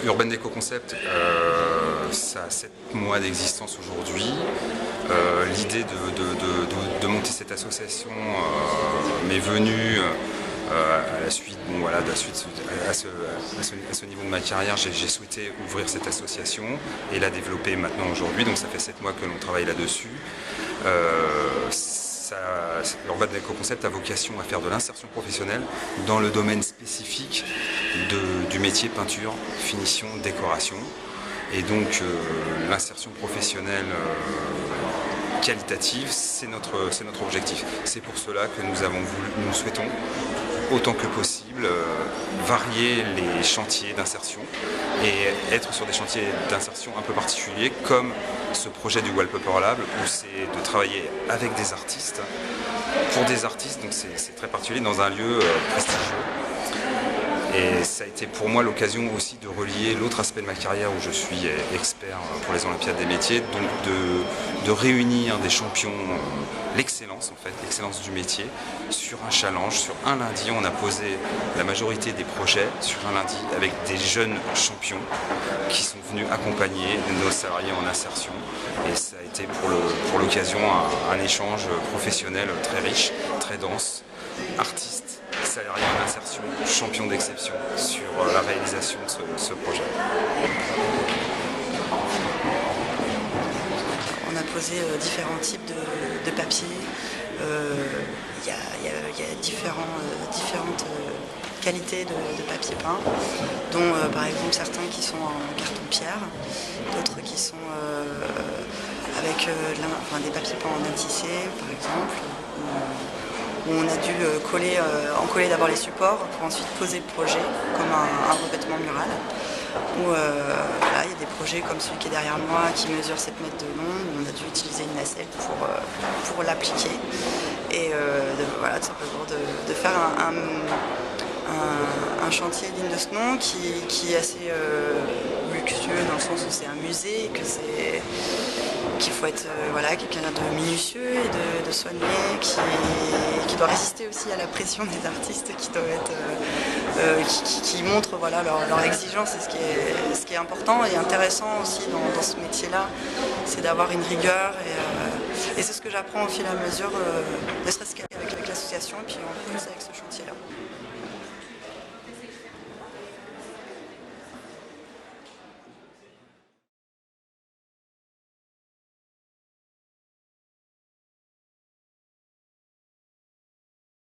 Urban Déco Concept, ça a 7 mois d'existence aujourd'hui. L'idée de monter cette association m'est venue à la suite, à ce niveau de ma carrière, j'ai souhaité ouvrir cette association et la développer maintenant aujourd'hui. Donc ça fait 7 mois que l'on travaille là-dessus. Urban Déco Concept a vocation à faire de l'insertion professionnelle dans le domaine spécifique du métier peinture, finition, décoration. Et donc l'insertion professionnelle qualitative, c'est notre objectif. C'est pour cela que nous souhaitons autant que possible varier les chantiers d'insertion et être sur des chantiers d'insertion un peu particuliers comme ce projet du Wallpaper Lab où c'est de travailler avec des artistes, pour des artistes, donc c'est très particulier dans un lieu prestigieux. Et ça a été pour moi l'occasion aussi de relier l'autre aspect de ma carrière où je suis expert pour les Olympiades des métiers, donc de réunir des champions, l'excellence en fait, l'excellence du métier, sur un challenge, sur un lundi. On a posé la majorité des projets sur un lundi avec des jeunes champions qui sont venus accompagner nos salariés en insertion. Et ça a été pour l'occasion un échange professionnel très riche, très dense, artistes, salariés en insertion, champions d'exception sur la réalisation de ce projet. On a posé différents types de papier. Il y a différentes qualités de papier peint, dont par exemple certains qui sont en carton-pierre, d'autres qui sont avec des papiers peints en intissé par exemple, où on a dû encoller d'abord les supports pour ensuite poser le projet comme un revêtement mural. Où là, il y a des projets comme celui qui est derrière moi qui mesure 7 mètres de long, où on a dû utiliser une nacelle pour l'appliquer. Et tout simplement de faire un chantier digne de ce nom qui est assez luxueux dans le sens où c'est un musée et qu'il faut être quelqu'un de minutieux et de soigné, qui doit résister aussi à la pression des artistes qui montrent leur exigence. Et ce qui est important et intéressant aussi dans ce métier-là, c'est d'avoir une rigueur et c'est ce que j'apprends au fur et à mesure, ne serait-ce qu'avec l'association et puis en plus avec ce chantier-là.